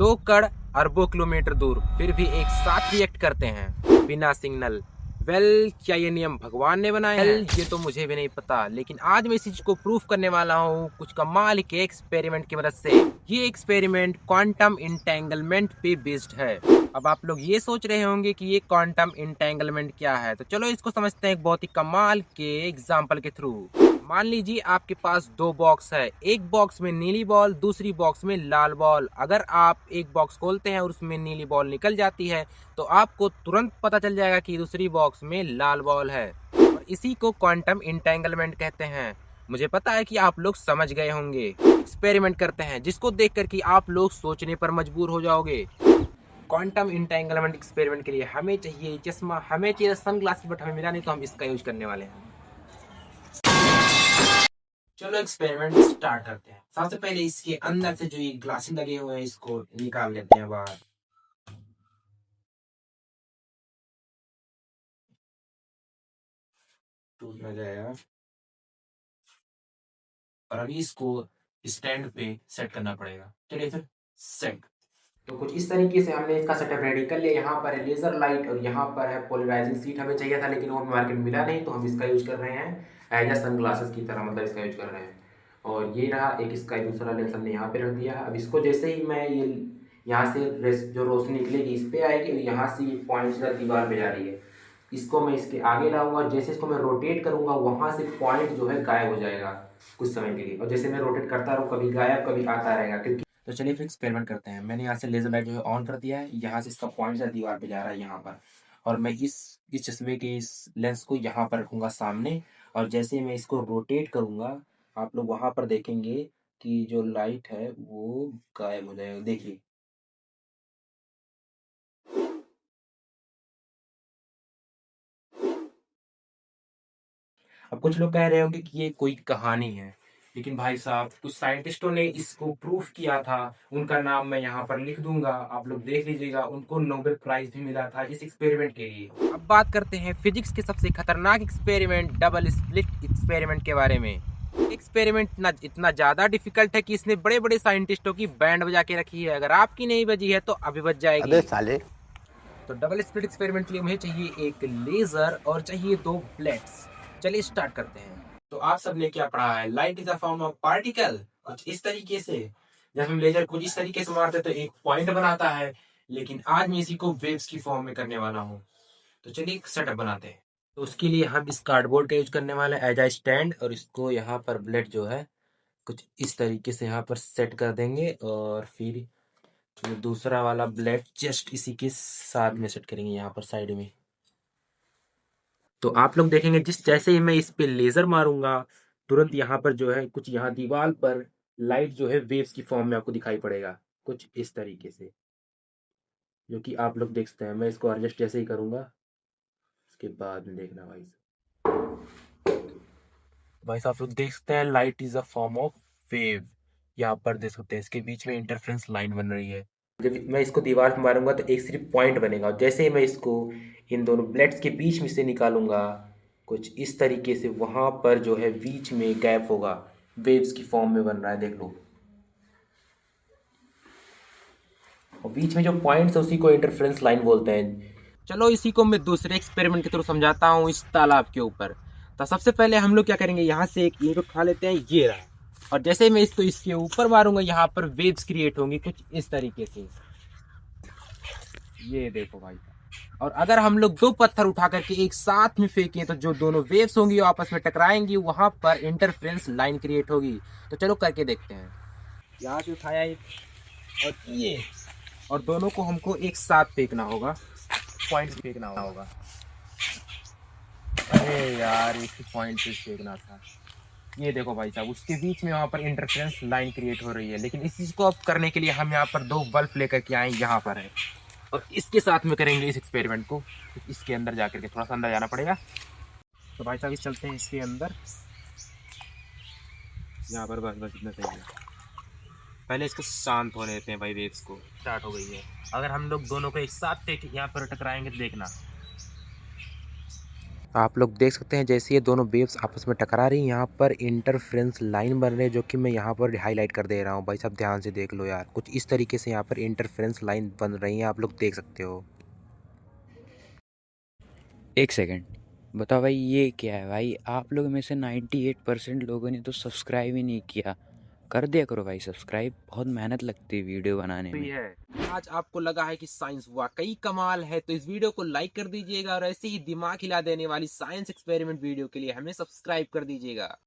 2 कण अरबों किलोमीटर दूर फिर भी एक साथ रिएक्ट करते हैं बिना सिग्नल। क्या ये नियम भगवान ने बनाए हैं? ये तो मुझे भी नहीं पता, लेकिन आज मैं इस चीज को प्रूफ करने वाला हूँ कुछ कमाल के एक्सपेरिमेंट की मदद से। ये एक्सपेरिमेंट क्वांटम इंटेंगलमेंट पे बेस्ड है। अब आप लोग ये सोच रहे होंगे कि ये क्वांटम इंटेंगलमेंट क्या है, तो चलो इसको समझते हैं एक बहुत ही कमाल के एग्जाम्पल के थ्रू। मान लीजिए आपके पास 2 बॉक्स है, एक बॉक्स में नीली बॉल, दूसरी बॉक्स में लाल बॉल। अगर आप एक बॉक्स खोलते हैं और उसमें नीली बॉल निकल जाती है तो आपको तुरंत पता चल जाएगा कि दूसरी बॉक्स में लाल बॉल है, और इसी को क्वांटम इंटेंगलमेंट कहते हैं। मुझे पता है कि आप लोग समझ गए होंगे। एक्सपेरिमेंट करते हैं जिसको देख कर कि आप लोग सोचने पर मजबूर हो जाओगे। क्वांटम इंटेंगलमेंट एक्सपेरिमेंट के लिए हमें चाहिए चश्मा, हमें चाहिए सनग्लासेस, बट हमें मिला नहीं तो हम इसका यूज करने वाले हैं। चलो एक्सपेरिमेंट स्टार्ट करते हैं। सबसे पहले इसके अंदर से जो ये ग्लासेस लगे हुए हैं इसको निकाल लेते हैं बाहर। टूट ना जाए यार। और अभी इसको स्टैंड पे सेट करना पड़ेगा। चलिए फिर सेट। तो कुछ इस तरीके से हमने इसका सेटअप रेडी कर लिया। यहाँ पर है लेजर लाइट और यहाँ पर है पोलराइजिंग शीट। हमें चाहिए था लेकिन वो मार्केट में मिला नहीं, तो हम इसका यूज कर रहे हैं एज सन ग्लासेस की तरह, मतलब इसका यूज कर रहे हैं। और ये रहा एक इसका दूसरा लेंस हमने यहाँ पे रख दिया है। अब इसको जैसे ही मैं ये यहाँ से जो रोशनी निकलेगी इस पे आएगी, और यहाँ से ये पॉइंट दीवार पे जा रही है। इसको मैं इसके आगे लाऊंगा, जैसे इसको मैं रोटेट करूंगा वहां से पॉइंट जो है गायब हो जाएगा कुछ समय के लिए, और जैसे मैं रोटेट करता रहूँ कभी गायब कभी आता रहेगा। क्योंकि तो चलिए फिर एक्सपेरिमेंट करते हैं। मैंने यहाँ से लेजर लाइट जो है ऑन कर दिया है, यहाँ से इसका पॉइंट जो दीवार पे जा रहा है यहाँ पर, और मैं इस चश्मे के इस लेंस को यहाँ पर रखूंगा सामने, और जैसे मैं इसको रोटेट करूंगा आप लोग वहां पर देखेंगे कि जो लाइट है वो गायब हो जाएगा। देखिए अब कुछ लोग कह रहे होंगे कि ये कोई कहानी है, लेकिन भाई साहब कुछ साइंटिस्टों ने इसको प्रूफ किया था। उनका नाम मैं यहाँ पर लिख दूंगा, आप लोग देख लीजिएगा। उनको नोबेल प्राइज भी मिला था इस एक्सपेरिमेंट के लिए। अब बात करते हैं फिजिक्स के सबसे खतरनाक एक्सपेरिमेंट, डबल स्लिट एक्सपेरिमेंट के बारे में। एक्सपेरिमेंट इतना ज्यादा डिफिकल्ट है कि इसने बड़े बड़े साइंटिस्टों की बैंड बजा के रखी है। अगर आपकी नहीं बजी है तो अभी बज जाएगी। अबे साले। तो डबल स्प्लिट एक्सपेरिमेंट के लिए मुझे चाहिए एक लेजर और चाहिए 2 प्लेट्स। चलिए स्टार्ट करते हैं। तो आप सबने क्या पढ़ा है, light is a form of particle, कुछ इस तरीके से। जब हम लेजर कुछ इस तरीके से मारते तो एक पॉइंट बनाता है, लेकिन आज मैं इसी को वेव्स की फॉर्म में करने वाला हूँ। तो चलिए एक सेटअप बनाते हैं। तो उसके लिए हम इस कार्डबोर्ड का यूज करने वाले हैं एज अ स्टैंड, और इसको यहाँ पर ब्लेड जो है कुछ इस तरीके से यहाँ पर सेट कर देंगे, और फिर जो दूसरा वाला ब्लेड जस्ट इसी के साथ में सेट करेंगे यहाँ पर साइड में। तो आप लोग देखेंगे जिस जैसे ही मैं इस पे लेजर मारूंगा तुरंत यहाँ पर जो है कुछ यहाँ दीवार पर लाइट जो है वेव्स की फॉर्म में आपको दिखाई पड़ेगा कुछ इस तरीके से, जो कि आप लोग देख सकते हैं। मैं इसको एडजस्ट जैसे ही करूंगा उसके बाद में देखना भाई साहब, आप लोग देख सकते हैं light is a form of wave. यहाँ पर देख सकते हैं इसके बीच में इंटरफ्रेंस लाइन बन रही है। जब मैं इसको दीवार पे मारूंगा तो एक सिर्फ पॉइंट बनेगा, जैसे ही मैं इसको इन दोनों ब्लेड्स के बीच में से निकालूंगा कुछ इस तरीके से वहां पर जो है बीच में गैप होगा, वेव्स की फॉर्म में बन रहा है, देख लो। और बीच में जो पॉइंट्स है उसी को इंटरफ्रेंस लाइन बोलते हैं। चलो इसी को मैं दूसरे एक्सपेरिमेंट के थ्रू समझाता हूँ इस तालाब के ऊपर। तो सबसे पहले हम लोग क्या करेंगे, यहाँ से एक ईंट उठा लेते हैं, ये रहा। और जैसे मैं इसको इसके ऊपर मारूंगा यहाँ पर वेव्स क्रिएट होंगी कुछ इस तरीके से, ये देखो भाई। और अगर हम लोग 2 पत्थर उठा करके एक साथ में फेंकें तो जो दोनों वेव्स होंगी वो आपस में टकराएंगी, वहां पर इंटरफ्रेंस लाइन क्रिएट होगी। तो चलो करके देखते हैं। यहाँ से उठाया एक, और ये, और दोनों को हमको एक साथ फेंकना होगा, पॉइंट फेंकना होगा। अरे यार एक ही पॉइंट पे फेंकना था। ये देखो भाई साहब उसके बीच में वहाँ पर इंटरफ्रेंस लाइन क्रिएट हो रही है, लेकिन इस चीज को अब करने के लिए हम यहाँ पर 2 बल्ब लेकर के आए, यहाँ पर है। और इसके साथ में करेंगे इस एक्सपेरिमेंट को। इसके अंदर जाकर के थोड़ा सा अंदर जाना पड़ेगा। तो भाई साहब इस चलते हैं इसके अंदर, यहाँ पर बस बस इतना सही है। पहले इसको शांत होने देते हैं भाई, वेव्स को स्टार्ट हो गई है। अगर हम लोग दोनों को एक साथ यहाँ पर टकराएंगे तो देखना। आप लोग देख सकते हैं जैसे ये दोनों वेव्स आपस में टकरा रही हैं, यहाँ पर इंटरफ्रेंस लाइन बन रहे हैं, जो कि मैं यहाँ पर हाईलाइट कर दे रहा हूँ। भाई साहब ध्यान से देख लो यार, कुछ इस तरीके से यहाँ पर इंटरफ्रेंस लाइन बन रही है, आप लोग देख सकते हो। एक सेकंड, बताओ भाई ये क्या है भाई? आप लोग में से 98% लोगों ने तो सब्सक्राइब ही नहीं किया। कर दिया करो भाई सब्सक्राइब, बहुत मेहनत लगती है वीडियो बनाने भी में। है। आज आपको लगा है कि साइंस वाकई कमाल है, तो इस वीडियो को लाइक कर दीजिएगा और ऐसे ही दिमाग हिला देने वाली साइंस एक्सपेरिमेंट वीडियो के लिए हमें सब्सक्राइब कर दीजिएगा।